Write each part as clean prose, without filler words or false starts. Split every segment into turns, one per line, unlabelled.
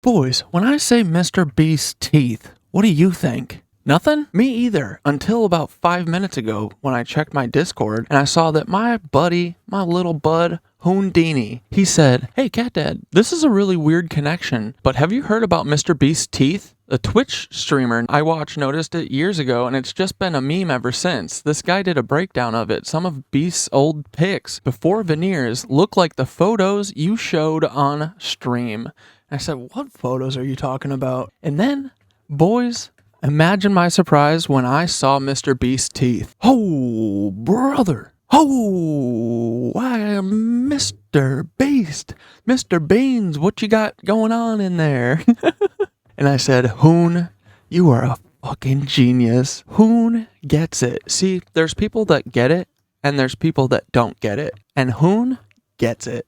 Boys, when I say Mr. Beast's teeth, what do you think? Nothing? Me either. Until about 5 minutes ago when I checked my Discord and I saw that my buddy, my little bud, Hoondini, he said, "Hey Cat Dad, this is a really weird connection, but have you heard about Mr. Beast's teeth?" A Twitch streamer I watched noticed it years ago, and it's just been a meme ever since. This guy did a breakdown of it. Some of Beast's old pics before veneers look like the photos you showed on stream. I said, "What photos are you talking about?" And then, boys, imagine my surprise when I saw Mr. Beast's teeth. Oh, brother. Oh, I am Mr. Beast. Mr. Beans, what you got going on in there? And I said, "Hoon, you are a fucking genius. Hoon gets it." See, there's people that get it, and there's people that don't get it. And Hoon gets it.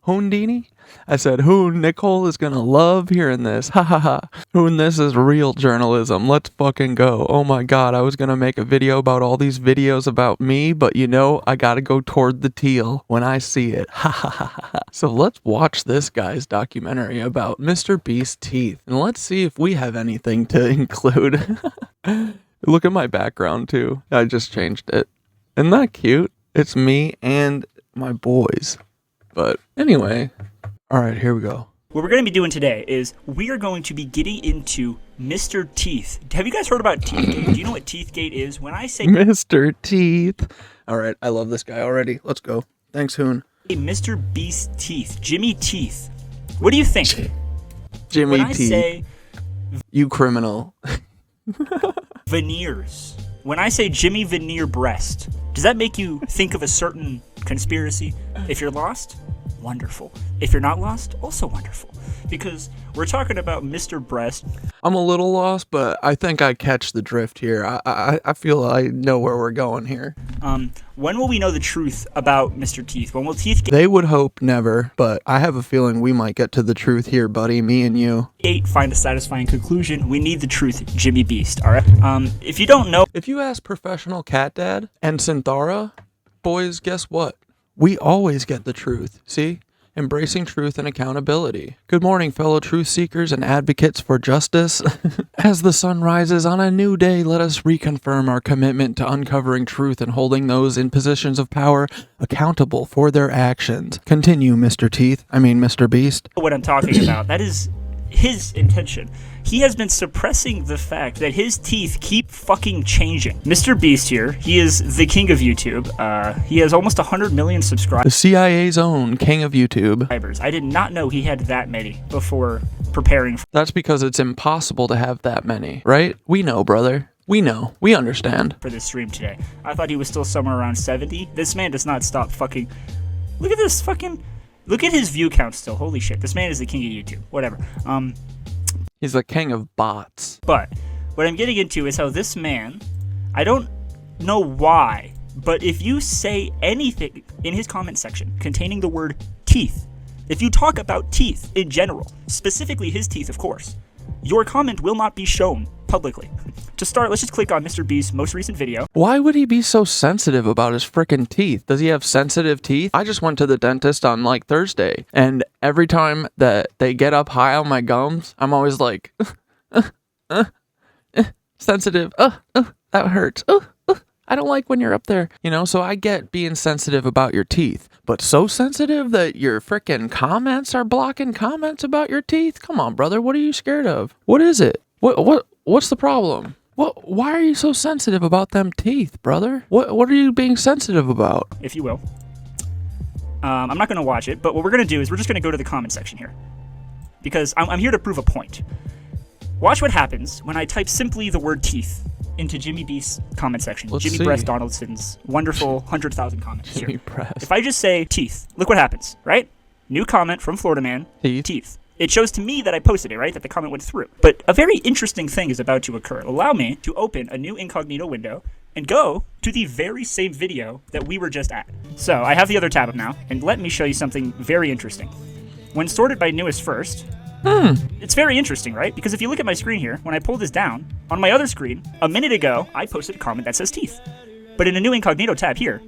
Hoondini? I said, "Hoon, Nicole is gonna love hearing this. Ha ha ha. Hoon, this is real journalism. Let's fucking go." Oh my god, I was gonna make a video about all these videos about me, but you know, I gotta go toward the teal when I see it. Ha ha ha ha. So let's watch this guy's documentary about Mr. Beast's teeth, and let's see if we have anything to include. Look at my background too. I just changed it. Isn't that cute? It's me and my boys. But anyway, all right, here we go.
What we're going to be doing today is we are going to be getting into Mr. Teeth. Have you guys heard about Teethgate? Do you know what Teethgate is? When I say
Mr. Teeth. All right, I love this guy already. Let's go. Thanks, Hoon.
Mr. Beast Teeth, Jimmy Teeth. What do you think?
Jimmy
when I
Teeth.
say
You criminal.
veneers, when I say Jimmy Veneer Breast, does that make you think of a certain conspiracy? If you're lost, wonderful. If you're not lost, also wonderful. Because we're talking about Mr. Breast.
I'm a little lost, but I think I catch the drift here. I feel I know where we're going here.
When will we know the truth about Mr. Teeth? When will Teethgate
They would hope never, but I have a feeling we might get to the truth here, buddy, me and you.
find a satisfying conclusion? We need the truth, Jimmy Beast, alright? If you don't know,
If you ask professional Cat Dad and Synthara, boys, guess what? We always get the truth, see? Embracing truth and accountability. Good morning, fellow truth seekers and advocates for justice. As the sun rises on a new day, let us reconfirm our commitment to uncovering truth and holding those in positions of power accountable for their actions. Continue, Mr. Mr. Beast.
what I'm talking about. That is his intention. He has been suppressing the fact that his teeth keep fucking changing. Mr. Beast here, he is the king of YouTube. He has almost 100 million
The
subscribers.
CIA's own king of YouTube.
I did not know he had that many before preparing for
That's because it's impossible to have that many, right? We know, brother. We know. We understand.
this stream today. I thought he was still somewhere around 70. This man does not stop fucking... Look at this fucking... Look at his view count still. Holy shit. This man is the king of YouTube. Whatever.
He's the king of bots.
But what I'm getting into is how this man, I don't know why, but if you say anything in his comment section containing the word teeth, if you talk about teeth in general, specifically his teeth, of course, your comment will not be shown publicly. To start, let's just click on Mr. Beast's most recent video.
Why would he be so sensitive about his frickin' teeth? Does he have sensitive teeth? I just went to the dentist on like Thursday, and every time that they get up high on my gums, I'm always like, sensitive. That hurts. I don't like when you're up there. You know, so I get being sensitive about your teeth, but so sensitive that your frickin' comments are blocking comments about your teeth? Come on, brother. What are you scared of? What is it? What's the problem? Why are you so sensitive about them teeth, brother? What are you being sensitive about?
If you will. I'm not going to watch it, but what we're going to do is we're just going to go to the comment section here. Because I'm here to prove a point. Watch what happens when I type simply the word teeth into Jimmy Beast's comment section.
Let's
Jimmy
see.
Breast Donaldson's wonderful 100,000 comments
Jimmy
here.
Breast.
If I just say teeth, look what happens, right? New comment from Florida Man.
Teeth.
It shows to me that I posted it, right? That the comment went through. But a very interesting thing is about to occur. Allow me to open a new incognito window and go to the very same video that we were just at. So I have the other tab up now, and let me show you something very interesting. When sorted by newest first, it's very interesting, right? Because if you look at my screen here, when I pull this down, on my other screen, a minute ago, I posted a comment that says teeth. But in a new incognito tab here,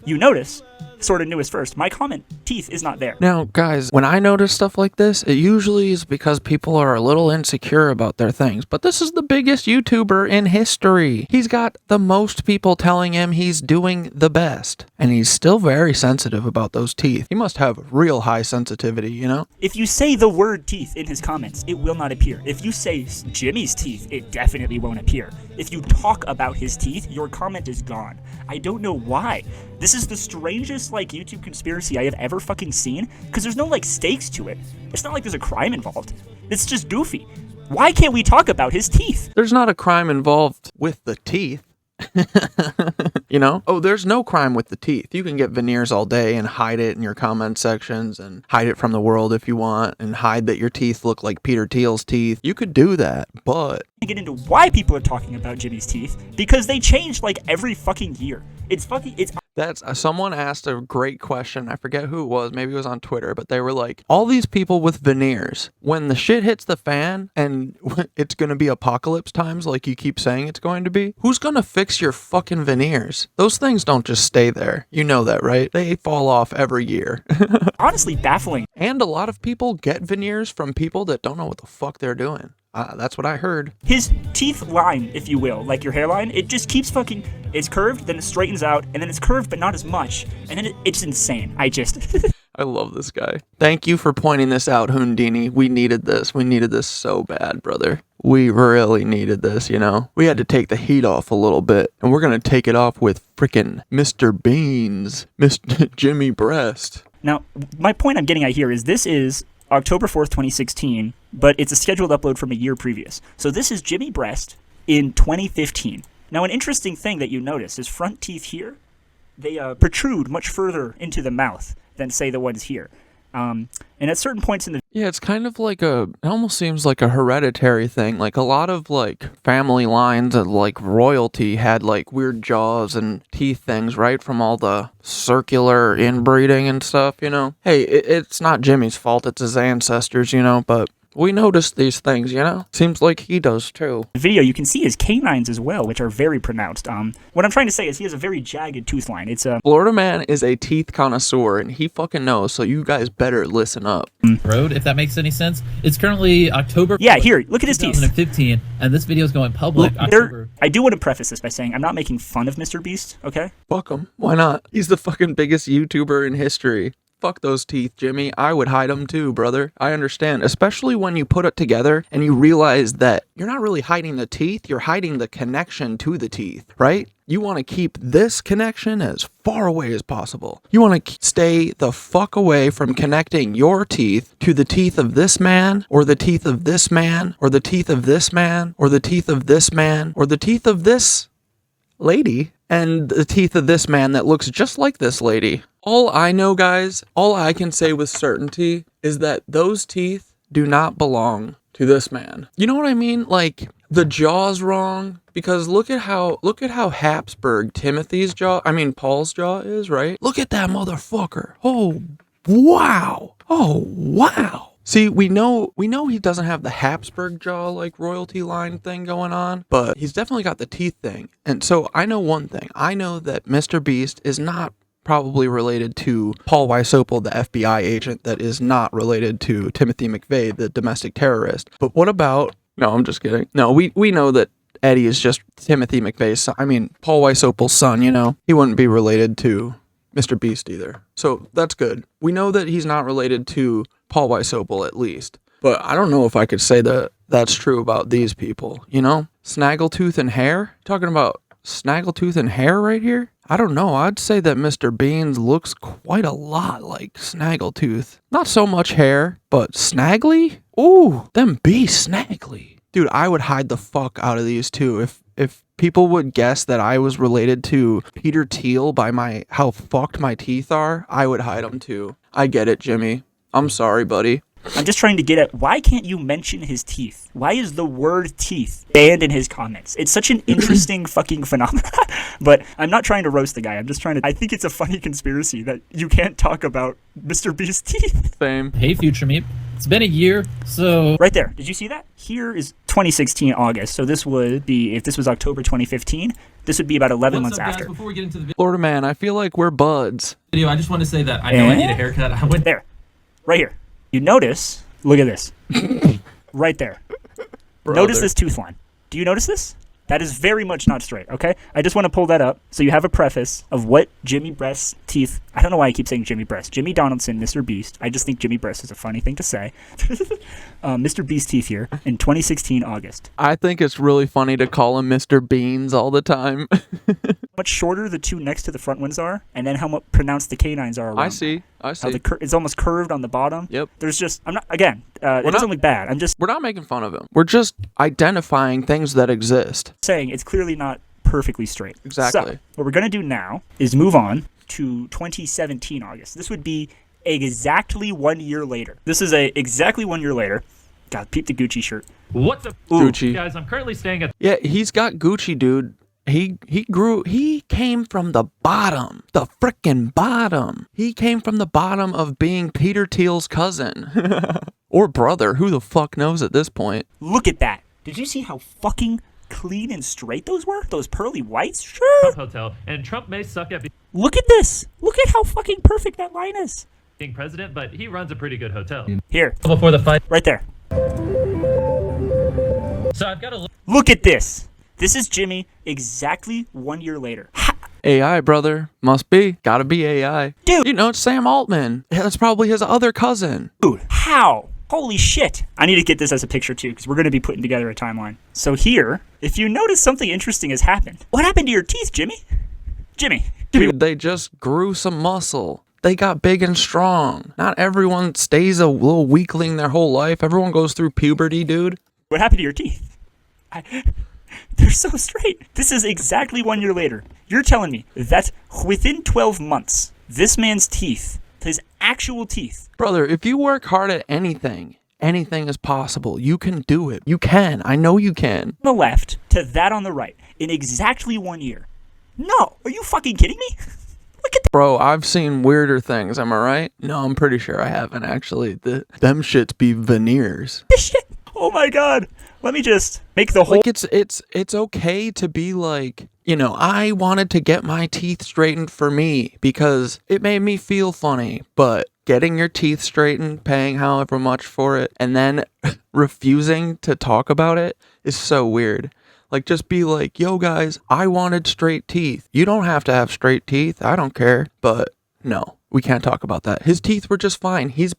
you notice sort of newest first, my comment, teeth, is not there.
Now, guys, when I notice stuff like this, it usually is because people are a little insecure about their things. But this is the biggest YouTuber in history. He's got the most people telling him he's doing the best. And he's still very sensitive about those teeth. He must have real high sensitivity, you know?
If you say the word teeth in his comments, it will not appear. If you say Jimmy's teeth, it definitely won't appear. If you talk about his teeth, your comment is gone. I don't know why. This is the strangest, like, YouTube conspiracy I have ever fucking seen, because there's no, like, stakes to it. It's not like there's a crime involved. It's just goofy. Why can't we talk about his teeth?
There's not a crime involved with the teeth. You know? Oh, there's no crime with the teeth. You can get veneers all day and hide it in your comment sections and hide it from the world if you want and hide that your teeth look like Peter Thiel's teeth. You could do that, but...
I get into why people are talking about Jimmy's teeth, because they change, like, every fucking year. It's
That's someone asked a great question. I forget who it was. Maybe it was on Twitter, but they were like, all these people with veneers, when the shit hits the fan and it's going to be apocalypse times like you keep saying it's going to be, who's going to fix your fucking veneers? Those things don't just stay there. You know that, right? They fall off every year.
honestly baffling.
And a lot of people get veneers from people that don't know what the fuck they're doing. That's what I heard.
His teeth line, if you will, like your hairline, it just keeps fucking... It's curved, then it straightens out, and then it's curved, but not as much. And then it's insane. I
love this guy. Thank you for pointing this out, Houdini. We needed this. We needed this so bad, brother. We really needed this, you know? We had to take the heat off a little bit, and we're going to take it off with freaking Mr. Beans, Mr. Jimmy Breast.
Now, my point I'm getting at here is this is October 4th, 2016, but it's a scheduled upload from a year previous. So this is Jimmy Breast in 2015. Now, an interesting thing that you notice is front teeth here, they protrude much further into the mouth than, say, the ones here. And at certain points in the...
Yeah, it's kind of like it almost seems like a hereditary thing. Like a lot of like family lines of like royalty had like weird jaws and teeth things, right? From all the circular inbreeding and stuff, you know? Hey, it's not Jimmy's fault, it's his ancestors, you know, but... we noticed these things, you know? Seems like he does, too.
The video, you can see his canines as well, which are very pronounced. What I'm trying to say is he has a very jagged tooth line. It's a...
Florida man is a teeth connoisseur, and he fucking knows, so you guys better listen up.
Road, if that makes any sense. It's currently October...
Yeah, here, look at his teeth.
2015, and this video is going public October...
I do want to preface this by saying I'm not making fun of Mr. Beast, okay?
Fuck him. Why not? He's the fucking biggest YouTuber in history. Fuck those teeth, Jimmy. I would hide them too, brother. I understand. Especially when you put it together and you realize that you're not really hiding the teeth, you're hiding the connection to the teeth, right? You want to keep this connection as far away as possible. You want to stay the fuck away from connecting your teeth to the teeth of this man, or the teeth of this man, or the teeth of this man, or the teeth of this man, or the teeth of this lady, and the teeth of this man that looks just like this lady. All I know, guys, all I can say with certainty is that those teeth do not belong to this man. You know what I mean? Like, the jaw's wrong, because look at how Habsburg Paul's jaw is, right? Look at that motherfucker. Oh, wow. Oh, wow. See, we know he doesn't have the Habsburg jaw, like, royalty line thing going on, but he's definitely got the teeth thing. And so I know one thing. I know that Mr. Beast is not probably related to Paul Wysopal, the FBI agent that is not related to Timothy McVeigh, the domestic terrorist. But what about... No, I'm just kidding. No, we know that Eddie is just Timothy McVeigh's son. I mean, Paul Wysopal's son, you know? He wouldn't be related to Mr. Beast either. So that's good. We know that he's not related to Paul Wysopal, at least. But I don't know if I could say that that's true about these people, you know? Snaggletooth and hair? Talking about Snaggletooth and hair right here? I don't know. I'd say that Mr. Beans looks quite a lot like Snaggletooth. Not so much hair, but snaggly? Ooh, them be snaggly. Dude, I would hide the fuck out of these two. If people would guess that I was related to Peter Thiel by how fucked my teeth are, I would hide them too. I get it, Jimmy. I'm sorry, buddy.
I'm just trying to get at, why can't you mention his teeth? Why is the word teeth banned in his comments? It's such an interesting fucking phenomenon. But I'm not trying to roast the guy. I'm just trying to... I think it's a funny conspiracy that you can't talk about Mr. Beast's teeth.
Same.
Hey, Future Meep. It's been a year, so
Right there. Did you see that? Here is 2016 August. So this would be, if this was October 2015, this would be about 11 months after.
Before we get into the
Florida man, I feel like we're buds.
video, I just want to say that I know I need a haircut. I went
There. Right here. You notice, look at this. Right there. Notice this tooth line. Do you notice this? That is very much not straight, okay? I just want to pull that up so you have a preface of what Jimmy Breast's teeth... I don't know why I keep saying Jimmy Breast. Jimmy Donaldson, Mr. Beast. I just think Jimmy Breast is a funny thing to say. Mr. Beast teeth here in 2016 August.
I think it's really funny to call him Mr. Beans all the time.
Much shorter the two next to the front ones are, and then how much pronounced the canines are around.
I see.
How it's almost curved on the bottom.
Yep.
There's just... I'm not... Again, it doesn't look bad. I'm just
We're not making fun of him. We're just identifying things that exist.
saying it's clearly not perfectly straight.
Exactly.
So, what we're going to do now is move on to 2017 August. This would be exactly 1 year later. This is exactly 1 year later. God, peep the Gucci shirt.
What's up,
Gucci.
guys? I'm currently staying at
Yeah, he's got Gucci, dude. He came from the bottom. The frickin' bottom. He came from the bottom of being Peter Thiel's cousin. Or brother. Who the fuck knows at this point?
Look at that. Did you see how fucking clean and straight those were? Those pearly whites? Sure.
Trump Hotel, and Trump may suck at
Look at this. Look at how fucking perfect that line is.
being president, but he runs a pretty good hotel.
Here,
before the fight.
right there.
So I've got a
Look at this. This is Jimmy exactly 1 year later.
AI, brother. Must be. Gotta be AI.
Dude.
You know, it's Sam Altman. That's probably his other cousin.
Dude, how? Holy shit. I need to get this as a picture too, because we're going to be putting together a timeline. So here, if you notice something interesting has happened. What happened to your teeth, Jimmy? Jimmy.
Dude, they just grew some muscle. They got big and strong. Not everyone stays a little weakling their whole life. Everyone goes through puberty, dude.
What happened to your teeth? They're so straight. This is exactly 1 year later. You're telling me that within 12 months, this man's teeth, his actual teeth,
Brother, if you work hard at anything, anything is possible. You can do it. You can. I know you can.
on the left to that on the right, in exactly 1 year. No, are you fucking kidding me? Look at
Bro, I've seen weirder things, am I right? No, I'm pretty sure I haven't, actually. Them shits be veneers.
this shit. Oh my god. Let me just make the whole...
Like, it's okay to be like, you know, I wanted to get my teeth straightened for me because it made me feel funny, but getting your teeth straightened, paying however much for it, and then refusing to talk about it is so weird. Like, just be like, yo guys, I wanted straight teeth. You don't have to have straight teeth. I don't care. But no, we can't talk about that. His teeth were just fine. He's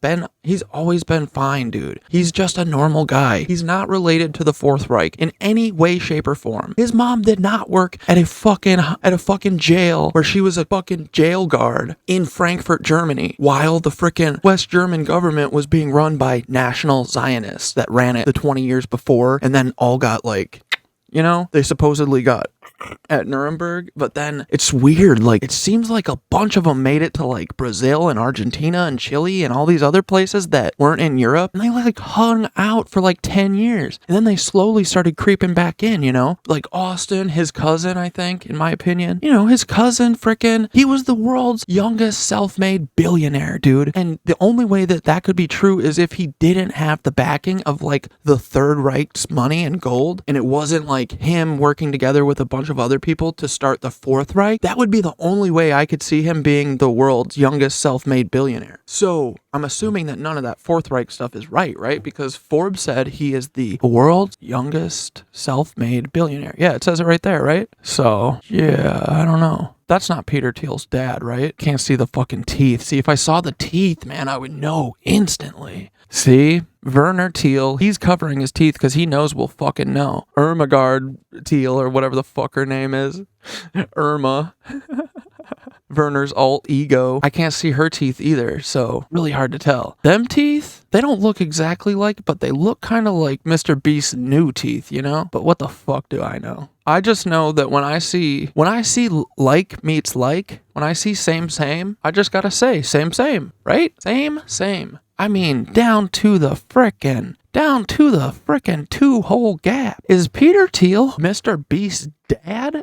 always been fine, dude. He's just a normal guy. He's not related to the Fourth Reich in any way, shape, or form. His mom did not work at a fucking jail where she was a fucking jail guard in Frankfurt, Germany, while the frickin' West German government was being run by National Zionists that ran it the 20 years before and then all got like, you know, they supposedly got at Nuremberg, but then it's weird. Like, it seems like a bunch of them made it to like Brazil and Argentina and Chile and all these other places that weren't in Europe. And they like hung out for like 10 years. And then they slowly started creeping back in, you know, like Austin, his cousin, I think, in my opinion, you know, his cousin frickin', he was the world's youngest self-made billionaire, dude. And the only way that that could be true is if he didn't have the backing of like the Third Reich's money and gold. And it wasn't like him working together with a bunch of other people to start the Fourth Reich. That would be the only way I could see him being the world's youngest self-made billionaire. So I'm assuming that none of that Fourth Reich stuff is right? Because Forbes said he is the world's youngest self-made billionaire. Yeah, it says it right there, right? So, yeah, I don't know. That's not Peter Thiel's dad, right? Can't see the fucking teeth. See, if I saw the teeth, man, I would know instantly. See? Werner Thiel, he's covering his teeth because he knows we'll fucking know. Irmgard Thiel, or whatever the fuck her name is. Irma. Werner's alt ego. I can't see her teeth either, so really hard to tell. Them teeth, they don't look exactly like, but they look kind of like Mr. Beast's new teeth, you know? But what the fuck do I know? I just know that when I see like meets like, when I see same, I just gotta say same, right? Same. I mean, down to the frickin' 2-hole gap. Is Peter Thiel Mr. Beast's dad?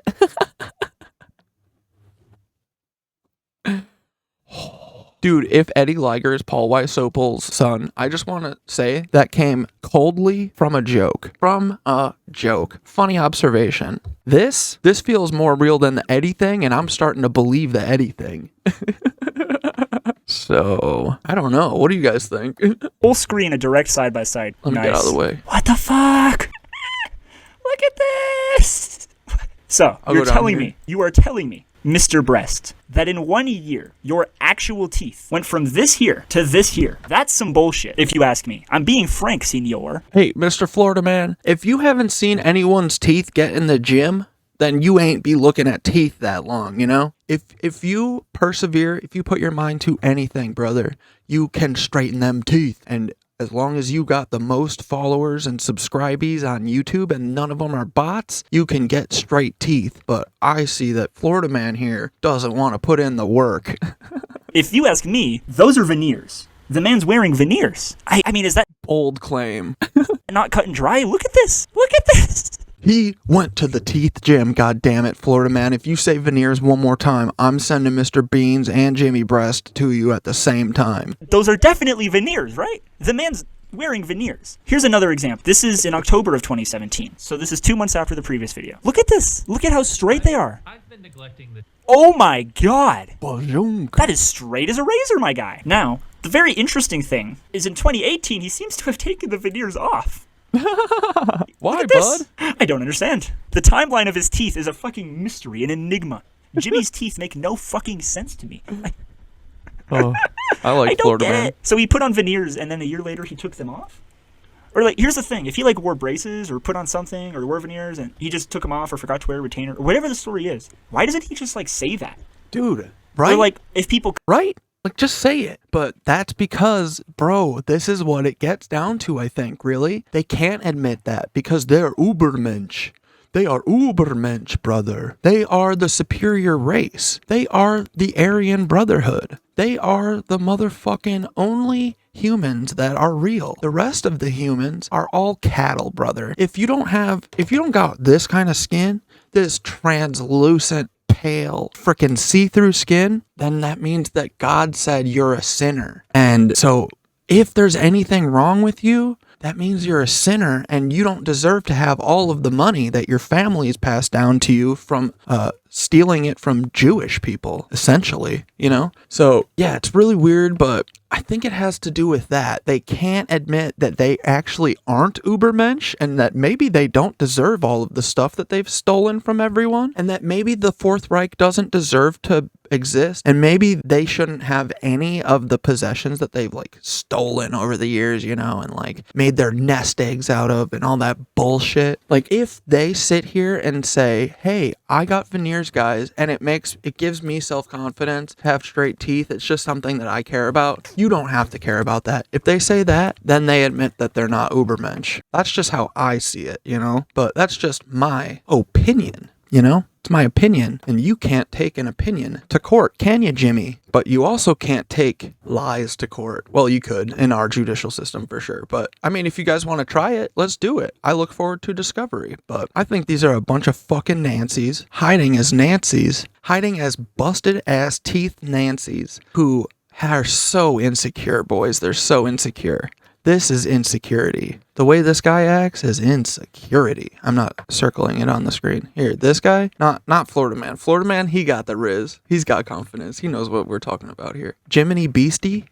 Dude, if Eddie Liger is Paul Weisopel's son, I just want to say that came coldly from a joke. From a joke. Funny observation. This feels more real than the Eddie thing, and I'm starting to believe the Eddie thing. So, I don't know. What do you guys think?
Full screen, a direct side by side.
Let me get out of the way.
What the fuck? Look at this. So,
I'll
you are telling me, Mr. Breast, that in 1 year, your actual teeth went from this here to this here. That's some bullshit, if you ask me. I'm being frank, senor.
Hey, Mr. Florida Man, if you haven't seen anyone's teeth get in the gym, then you ain't be looking at teeth that long, you know? If you persevere, if you put your mind to anything, brother, you can straighten them teeth. And as long as you got the most followers and subscribees on YouTube and none of them are bots, you can get straight teeth. But I see that Florida Man here doesn't want to put in the work.
If you ask me, those are veneers. The man's wearing veneers. I mean, is that
Bold claim.
not cut and dry? Look at this. Look at this.
He went to the teeth gym, goddammit, Florida Man. If you say veneers one more time, I'm sending Mr. Beans and Jimmy Breast to you at the same time.
Those are definitely veneers, right? The man's wearing veneers. Here's another example. This is in October of 2017. So this is 2 months after the previous video. Look at this. Look at how straight they are.
I've been neglecting the.
Oh my god.
Bazoom.
That is straight as a razor, my guy. Now, the very interesting thing is in 2018, he seems to have taken the veneers off.
Why,
This?
bud?
I don't understand. The timeline of his teeth is a fucking mystery, an enigma. Jimmy's teeth make no fucking sense to me.
Oh, I
I
like
don't
Florida
get
Man.
it. So he put on veneers, and then a year later he took them off? Or like, here's the thing. If he like wore braces or put on something or wore veneers and he just took them off or forgot to wear a retainer or whatever the story is, why doesn't he just like say that?
Dude, right?
Or like, if people...
Right? Like, just say it. But that's because, bro, this is what it gets down to, I think, really. They can't admit that because they're Ubermensch. They are Ubermensch, brother. They are the superior race. They are the Aryan Brotherhood. They are the motherfucking only humans that are real. The rest of the humans are all cattle, brother. If you don't got this kind of skin, this translucent, pale, freaking see-through skin, then that means that God said you're a sinner. And so if there's anything wrong with you, that means you're a sinner and you don't deserve to have all of the money that your family's passed down to you from stealing it from Jewish people, essentially, you know? So, yeah, it's really weird, but I think it has to do with that. They can't admit that they actually aren't Ubermensch and that maybe they don't deserve all of the stuff that they've stolen from everyone and that maybe the Fourth Reich doesn't deserve to exist and maybe they shouldn't have any of the possessions that they've like stolen over the years, you know, and like made their nest eggs out of and all that bullshit. Like if they sit here and say, hey, I got veneers, guys, and it gives me self-confidence to have straight teeth, it's just something that I care about, you don't have to care about that. If they say that, then they admit that they're not Ubermensch. That's just how I see it, you know? But that's just my opinion, you know? It's my opinion, and you can't take an opinion to court, can you, Jimmy? But you also can't take lies to court. Well, you could in our judicial system for sure. But I mean, if you guys want to try it, let's do it. I look forward to discovery. But I think these are a bunch of fucking Nancys hiding as busted ass teeth Nancys who are so insecure, boys. They're so insecure. This is insecurity. The way this guy acts is insecurity. I'm not circling it on the screen. Here, this guy, not Florida Man. Florida Man, he got the riz. He's got confidence. He knows what we're talking about here. Jiminy Beastie?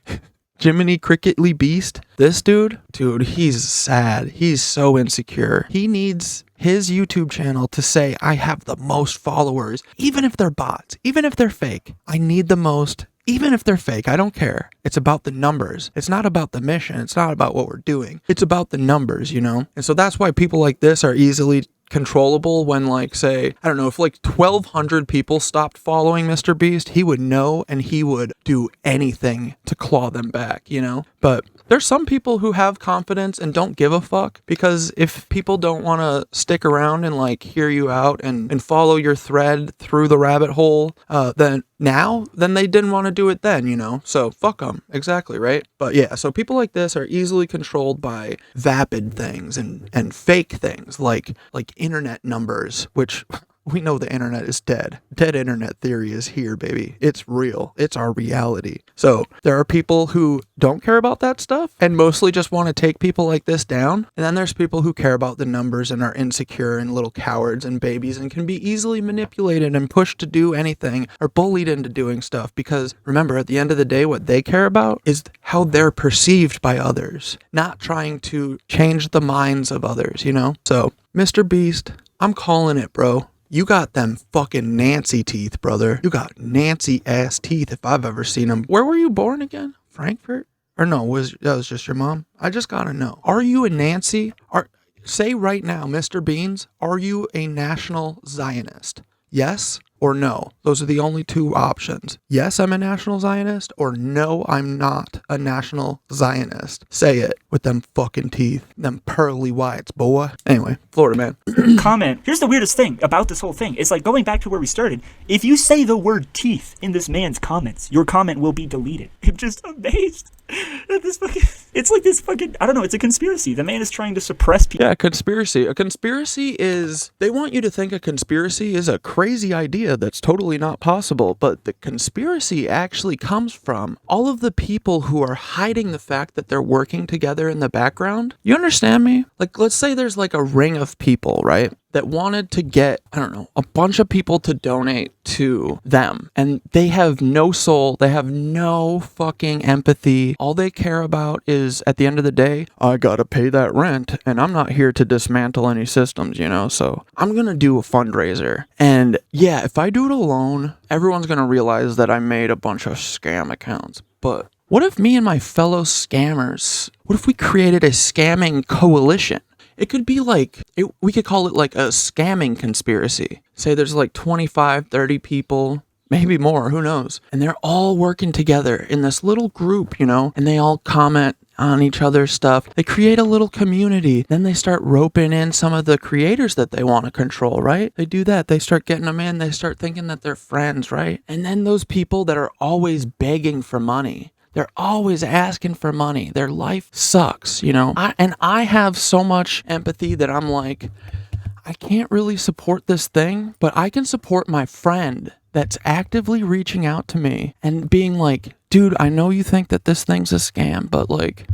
Jiminy Cricketly Beast? This dude, he's sad. He's so insecure. He needs his YouTube channel to say, I have the most followers, even if they're bots, even if they're fake. I need the most. Even if they're fake, I don't care. It's about the numbers. It's not about the mission. It's not about what we're doing. It's about the numbers, you know? And so that's why people like this are easily controllable when, like, say, I don't know, if like 1,200 people stopped following Mr. Beast, he would know and he would do anything to claw them back, you know? But there's some people who have confidence and don't give a fuck, because if people don't want to stick around and like hear you out and follow your thread through the rabbit hole, then they didn't want to do it then, you know? So fuck them. Exactly, right? But yeah, so people like this are easily controlled by vapid things and fake things like internet numbers, which we know the internet is dead. Dead internet theory is here, baby. It's real. It's our reality. So there are people who don't care about that stuff and mostly just want to take people like this down. And then there's people who care about the numbers and are insecure and little cowards and babies and can be easily manipulated and pushed to do anything or bullied into doing stuff. Because remember, at the end of the day, what they care about is how they're perceived by others, not trying to change the minds of others, you know? So, Mr. Beast, I'm calling it, bro. You got them fucking Nancy teeth, brother. You got Nancy ass teeth if I've ever seen them. Where were you born again? Frankfurt? Or no, that was just your mom? I just gotta know. Are you a Nancy? Say right now, Mr. Beans, are you a National Zionist? Yes or no? Those are the only two options. Yes, I'm a National Zionist, or no, I'm not a National Zionist. Say it with them fucking teeth, them pearly whites, boy. Anyway, Florida man.
Comment. Here's the weirdest thing about this whole thing. It's like going back to where we started. If you say the word teeth in this man's comments, your comment will be deleted. I'm just amazed at this fucking... It's like this fucking... I don't know. It's a conspiracy. The man is trying to suppress people.
Yeah, conspiracy. A conspiracy is... They want you to think a conspiracy is a crazy idea that's totally not possible, but the conspiracy actually comes from all of the people who are hiding the fact that they're working together in the background. You understand me? Like, let's say there's like a ring of people, right? That wanted to get, I don't know, a bunch of people to donate to them. And they have no soul. They have no fucking empathy. All they care about is, at the end of the day, I gotta pay that rent. And I'm not here to dismantle any systems, you know? So I'm gonna do a fundraiser. And yeah, if I do it alone, everyone's gonna realize that I made a bunch of scam accounts. But what if me and my fellow scammers, what if we created a scamming coalition? It could be like, we could call it like a scamming conspiracy. Say there's like 25, 30 people, maybe more, who knows? And they're all working together in this little group, you know, and they all comment on each other's stuff. They create a little community. Then they start roping in some of the creators that they want to control, right? They do that. They start getting them in. They start thinking that they're friends, right? And then those people that are always begging for money, they're always asking for money. Their life sucks, you know? I have so much empathy that I'm like, I can't really support this thing, but I can support my friend that's actively reaching out to me and being like, dude, I know you think that this thing's a scam, but like,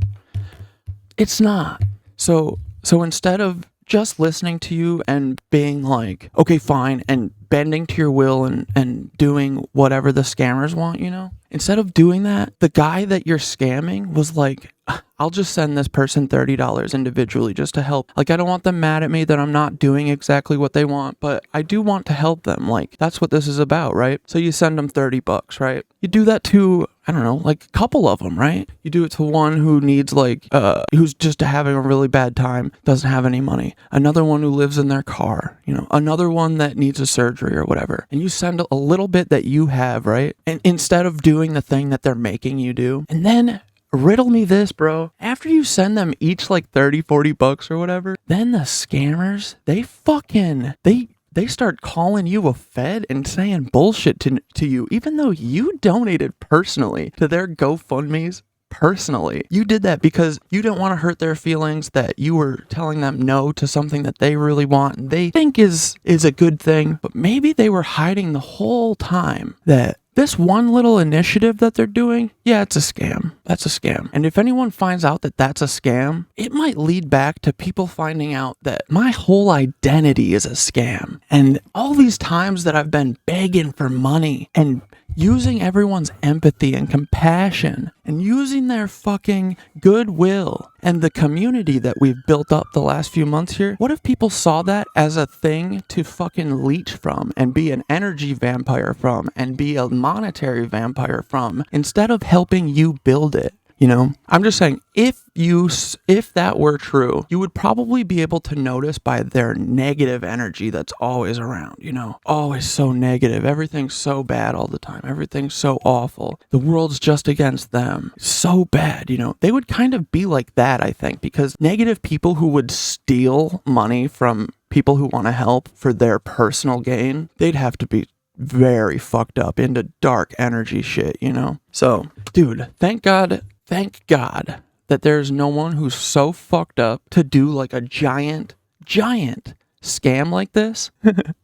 it's not. So instead of just listening to you and being like, okay, fine, and bending to your will and doing whatever the scammers want, you know? Instead of doing that, the guy that you're scamming was like, I'll just send this person $30 individually just to help. Like, I don't want them mad at me that I'm not doing exactly what they want, but I do want to help them. Like, that's what this is about, right? So you send them $30, right? You do that to, I don't know, like a couple of them, right? You do it to one who needs like, who's just having a really bad time, doesn't have any money. Another one who lives in their car, you know, another one that needs a surgery or whatever. And you send a little bit that you have, right? And instead of doing the thing that they're making you do, and then riddle me this, bro. After you send them each like 30, 40 bucks or whatever, then the scammers, they start calling you a fed and saying bullshit to you, even though you donated personally to their GoFundMes. Personally, you did that because you didn't want to hurt their feelings, that you were telling them no to something that they really want and they think is a good thing, but maybe they were hiding the whole time that this one little initiative that they're doing, yeah, it's a scam. That's a scam. And if anyone finds out that that's a scam, it might lead back to people finding out that my whole identity is a scam. And all these times that I've been begging for money and using everyone's empathy and compassion and using their fucking goodwill and the community that we've built up the last few months here, what if people saw that as a thing to fucking leech from and be an energy vampire from and be a monetary vampire from instead of helping you build it? You know, I'm just saying, if that were true, you would probably be able to notice by their negative energy that's always around, you know, always so negative. Everything's so bad all the time. Everything's so awful. The world's just against them. So bad, you know. They would kind of be like that, I think, because negative people who would steal money from people who want to help for their personal gain, they'd have to be very fucked up into dark energy shit, you know. So, dude, thank God that there's no one who's so fucked up to do like a giant scam like this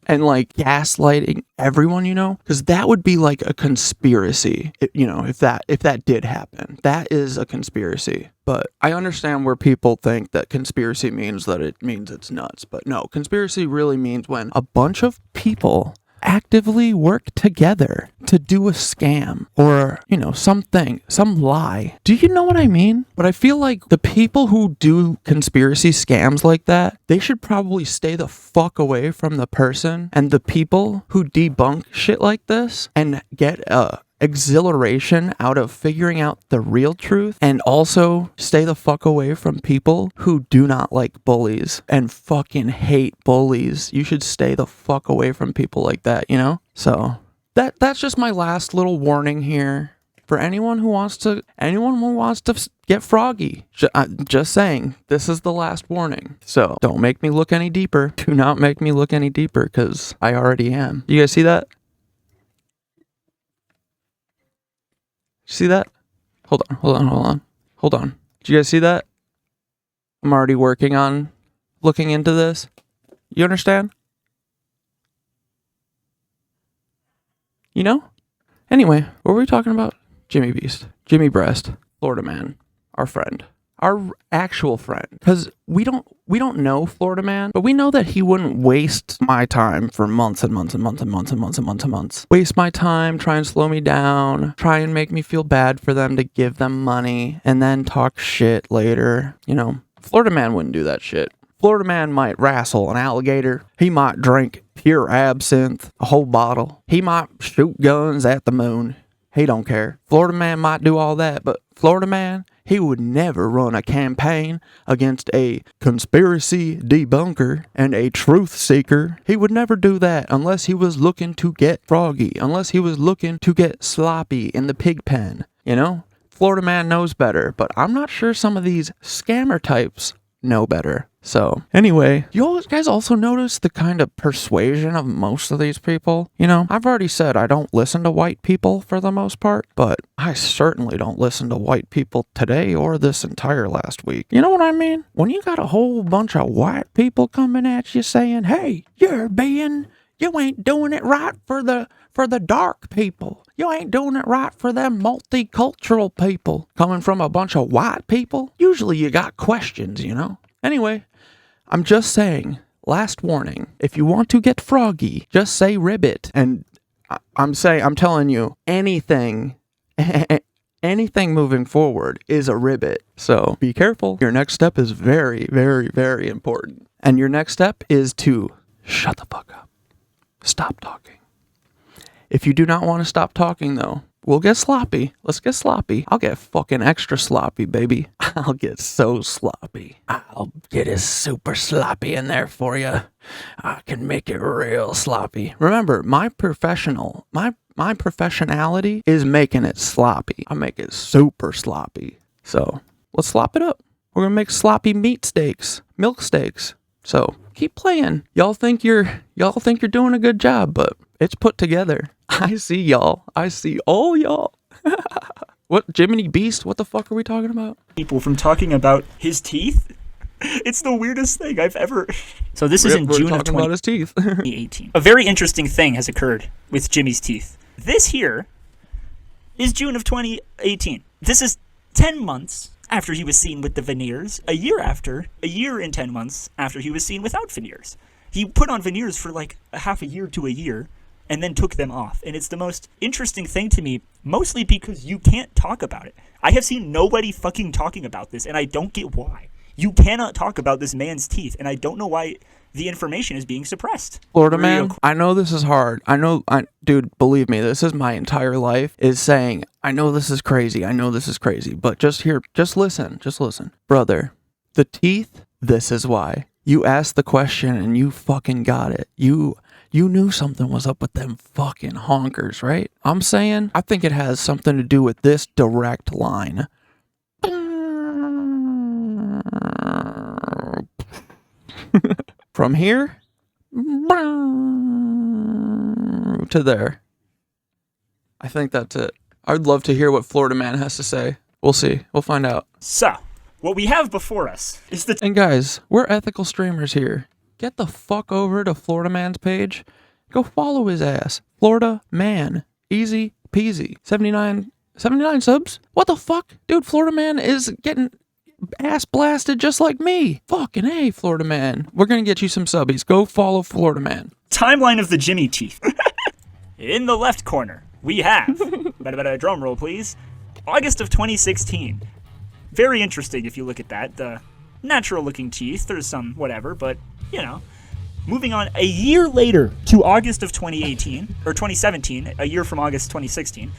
and like gaslighting everyone, you know, because that would be like a conspiracy, you know, if that did happen. That is a conspiracy. But I understand where people think that conspiracy means that it means it's nuts. But no, conspiracy really means when a bunch of people actively work together to do a scam or, you know, something, some lie. Do you know what I mean? But I feel like the people who do conspiracy scams like that, they should probably stay the fuck away from the person and the people who debunk shit like this and get exhilaration out of figuring out the real truth, and also stay the fuck away from people who do not like bullies and fucking hate bullies. You should stay the fuck away from people like that, you know? So that's just my last little warning here for anyone who wants to get froggy. Just saying, this is the last warning. So don't make me look any deeper. Do not make me look any deeper, because I already am. You guys see that? See that? Hold on. Did you guys see that? I'm already working on looking into this. You understand? You know? Anyway, what were we talking about? Jimmy Beast. Jimmy Breast. Florida Man. Our friend. Our actual friend. Because we don't know Florida Man, but we know that he wouldn't waste my time for months and months and months and months and months and months and months. Waste my time, try and slow me down, try and make me feel bad for them to give them money, and then talk shit later. You know, Florida Man wouldn't do that shit. Florida Man might wrestle an alligator. He might drink pure absinthe, a whole bottle. He might shoot guns at the moon. He don't care. Florida Man might do all that, but Florida Man, he would never run a campaign against a conspiracy debunker and a truth seeker. He would never do that unless he was looking to get froggy, unless he was looking to get sloppy in the pig pen. You know, Florida Man knows better, but I'm not sure some of these scammer types know better. So anyway, you guys also notice the kind of persuasion of most of these people? You know, I've already said I don't listen to white people for the most part, but I certainly don't listen to white people today or this entire last week. You know what I mean? When you got a whole bunch of white people coming at you saying, hey, you ain't doing it right for the dark people. You ain't doing it right for them multicultural people. Coming from a bunch of white people, usually you got questions, you know? Anyway, I'm just saying, last warning, if you want to get froggy, just say ribbit. And I'm telling you, anything moving forward is a ribbit. So be careful. Your next step is very, very, very important. And your next step is to shut the fuck up. Stop talking. If you do not want to stop talking, though, we'll get sloppy. Let's get sloppy. I'll get fucking extra sloppy, baby. I'll get so sloppy. I'll get it super sloppy in there for you. I can make it real sloppy. Remember, my professionality is making it sloppy. I make it super sloppy. So let's slop it up. We're gonna make sloppy meat steaks, milk steaks. So keep playing. Y'all think you're doing a good job, but it's put together. I see y'all. I see all y'all. What, Jiminy Beast? What the fuck are we talking about?
People from talking about his teeth? It's the weirdest thing I've ever... So this is in June of
about his teeth.
2018. A very interesting thing has occurred with Jimmy's teeth. This here is June of 2018. This is 10 months after he was seen with the veneers. A year and 10 months after he was seen without veneers. He put on veneers for like a half a year to a year, and then took them off. And it's the most interesting thing to me, mostly because you can't talk about it. I have seen nobody fucking talking about this, and I don't get why. You cannot talk about this man's teeth, and I don't know why the information is being suppressed.
Florida Man, I know this is hard. Dude, believe me, this is my entire life, is saying, I know this is crazy, but just listen. Brother, the teeth, this is why. You asked the question, and you fucking got it. You knew something was up with them fucking honkers, right? I'm saying, I think it has something to do with this direct line. From here to there. I think that's it. I'd love to hear what Florida Man has to say. We'll see. We'll find out.
So, what we have before us is
And guys, we're ethical streamers here. get the fuck over to Florida Man's page. Go follow his ass. Florida Man. Easy peasy. 79 subs? What the fuck? Dude, Florida Man is getting ass blasted just like me. Fucking A, Florida Man. We're gonna get you some subbies. Go follow Florida Man.
Timeline of the Jimmy teeth. In the left corner, we have, drum roll please, August of 2016. Very interesting if you look at that. The natural looking teeth, there's some whatever, but you know. Moving on a year later to August of 2018, or 2017, a year from August 2016,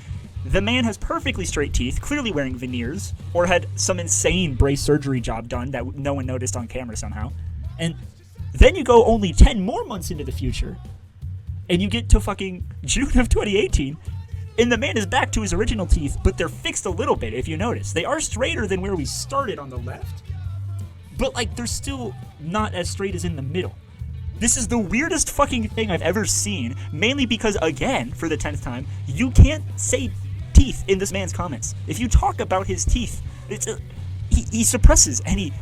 the man has perfectly straight teeth, clearly wearing veneers, or had some insane brace surgery job done that no one noticed on camera somehow. And then you go only 10 more months into the future, and you get to fucking June of 2018, and the man is back to his original teeth, but they're fixed a little bit, if you notice. They are straighter than where we started on the left, but like they're still not as straight as in the middle. This is the weirdest fucking thing I've ever seen, mainly because, again, for the 10th time, you can't say teeth in this man's comments. If you talk about his teeth, he suppresses any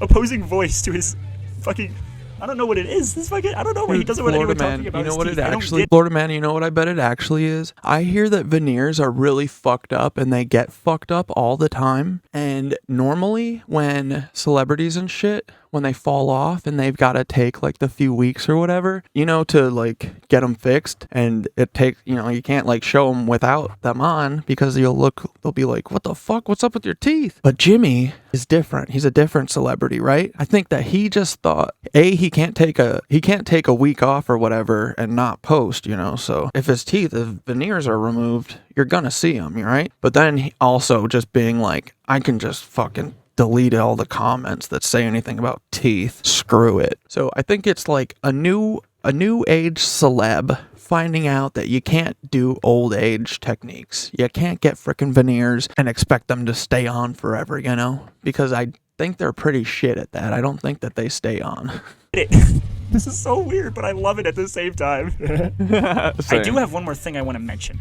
opposing voice to his fucking... I don't know what it is. This fucking... I don't know what he doesn't want anyone talking about his teeth.
Florida Man, you know what I bet it actually is? I hear that veneers are really fucked up and they get fucked up all the time. And normally when celebrities and shit, when they fall off and they've got to take like the few weeks or whatever, you know, to like get them fixed, and it takes, you know, you can't like show them without them on because they'll be like, what the fuck, what's up with your teeth? But Jimmy is different. He's a different celebrity, right? I think that he just thought, he can't take a week off or whatever and not post, you know. So if his veneers are removed, you're gonna see them, right? But then he also just being like, I can just fucking delete all the comments that say anything about teeth. Screw it. So I think it's like a new age celeb finding out that you can't do old age techniques. You can't get frickin' veneers and expect them to stay on forever, you know? Because I think they're pretty shit at that. I don't think that they stay on.
This is so weird, but I love it at the same time. I do have one more thing I want to mention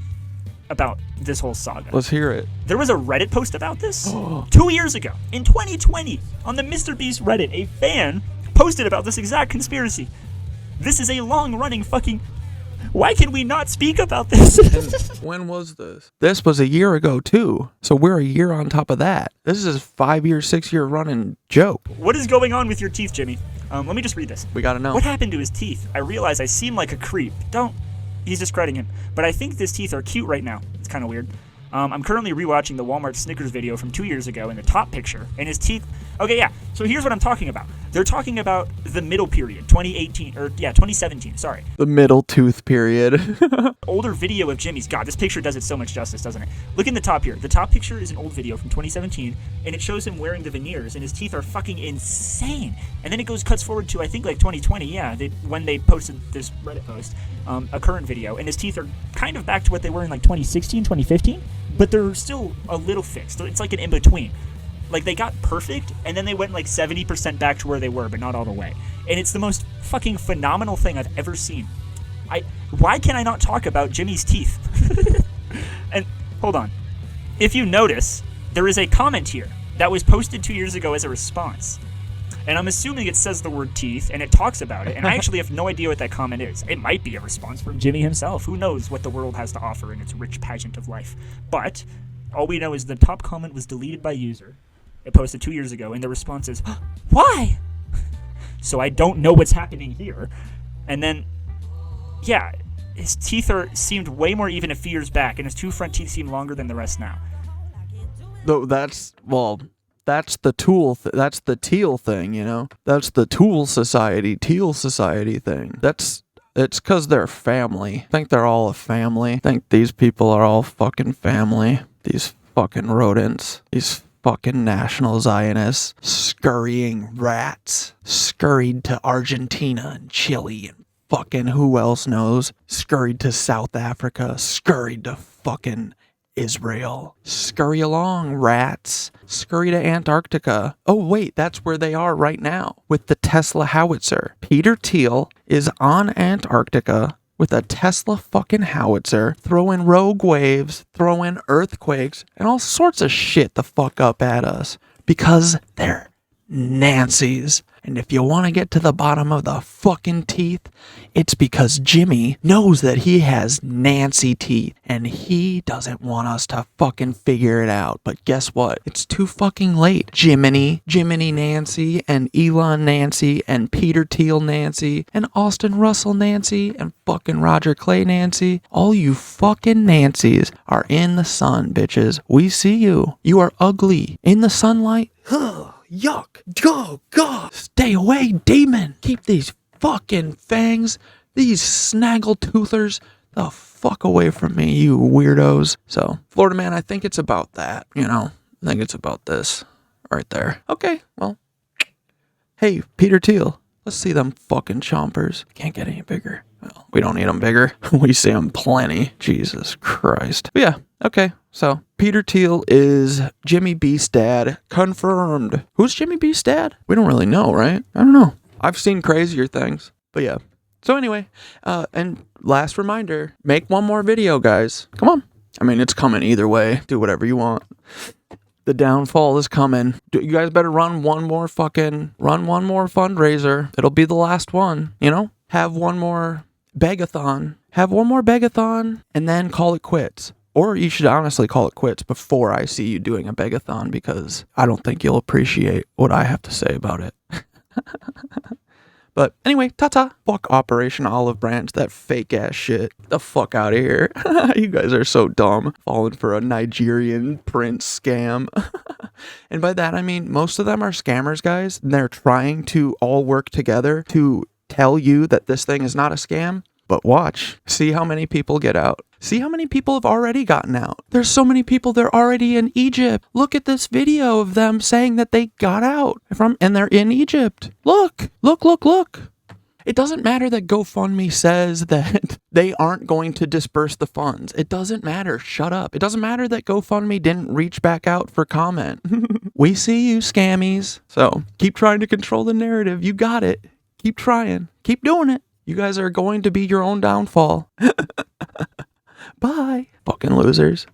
about this whole saga.
Let's hear it.
There was a Reddit post about this 2 years ago, in 2020, on the MrBeast Reddit. A fan posted about this exact conspiracy. This is a long-running fucking... Why can we not speak about this?
When was this? This was a year ago, too. So we're a year on top of that. This is a 5-year, 6-year running joke.
What is going on with your teeth, Jimmy? Let me just read this.
We gotta know.
What happened to his teeth? I realize I seem like a creep. He's discrediting him. But I think his teeth are cute right now. It's kind of weird. I'm currently rewatching the Walmart Snickers video from 2 years ago in the top picture, and his teeth... Okay, yeah, so here's what I'm talking about. They're talking about the middle period, 2017, sorry.
The middle tooth period.
Older video of Jimmy's. God, this picture does it so much justice, doesn't it? Look in the top here. The top picture is an old video from 2017, and it shows him wearing the veneers, and his teeth are fucking insane. And then it cuts forward to, I think, like 2020, yeah, when they posted this Reddit post, a current video, and his teeth are kind of back to what they were in like 2016, 2015, but they're still a little fixed. It's like an in-between. Like, they got perfect, and then they went like 70% back to where they were, but not all the way. And it's the most fucking phenomenal thing I've ever seen. Why can I not talk about Jimmy's teeth? And, hold on. If you notice, there is a comment here that was posted 2 years ago as a response. And I'm assuming it says the word teeth, and it talks about it. And I actually have no idea what that comment is. It might be a response from Jimmy himself. Who knows what the world has to offer in its rich pageant of life. But all we know is the top comment was deleted by user. It posted 2 years ago, and the response is, why? So I don't know what's happening here. And then, yeah, his teeth seemed way more even a few years back, and his two front teeth seem longer than the rest now.
Though that's the tool. That's the teal thing, you know. That's the teal society thing. It's because they're family. I think they're all a family. I think these people are all fucking family. These fucking rodents. These fucking national Zionists, scurrying rats, scurried to Argentina and Chile and fucking who else knows, scurried to South Africa, scurried to fucking Israel. Scurry along, rats. Scurry to Antarctica. Oh wait, that's where they are right now, with the Tesla howitzer. Peter Thiel is on Antarctica with a Tesla fucking howitzer, throwing rogue waves, throwing earthquakes, and all sorts of shit the fuck up at us. Because they're Nancy's. And if you want to get to the bottom of the fucking teeth, it's because Jimmy knows that he has Nancy teeth and he doesn't want us to fucking figure it out. But guess what? It's too fucking late. Jiminy Nancy and Elon Nancy and Peter Thiel Nancy and Austin Russell Nancy and fucking Roger Clay Nancy. All you fucking Nancys are in the sun, bitches. We see you. You are ugly. In the sunlight. Ugh, yuck. Go, God. Stay away, demon. Keep these fucking fangs, these snaggle-toothers, the fuck away from me, you weirdos. So, Florida man, I think it's about that, you know? I think it's about this right there. Okay, well. Hey, Peter Thiel, let's see them fucking chompers. Can't get any bigger. Well, we don't need them bigger. We see them plenty. Jesus Christ. But yeah, okay. So, Peter Thiel is Jimmy Beast's dad. Confirmed. Who's Jimmy Beast's dad? We don't really know, right? I don't know. I've seen crazier things. But yeah. So anyway, and last reminder, make one more video, guys. Come on. I mean, it's coming either way. Do whatever you want. The downfall is coming. You guys better run one more fundraiser. It'll be the last one, you know? Have one more begathon. Have one more begathon and then call it quits. Or you should honestly call it quits before I see you doing a begathon because I don't think you'll appreciate what I have to say about it. But anyway, ta-ta. Fuck Operation Olive Branch, that fake ass shit. The fuck out of here. You guys are so dumb. Falling for a Nigerian prince scam. And by that I mean most of them are scammers, guys. And they're trying to all work together to tell you that this thing is not a scam. But watch. See how many people get out. See how many people have already gotten out. There's so many people, they're already in Egypt. Look at this video of them saying that they got out and they're in Egypt. Look. It doesn't matter that GoFundMe says that they aren't going to disperse the funds. It doesn't matter. Shut up. It doesn't matter that GoFundMe didn't reach back out for comment. We see you, scammies. So keep trying to control the narrative. You got it. Keep trying. Keep doing it. You guys are going to be your own downfall. Bye. Fucking losers.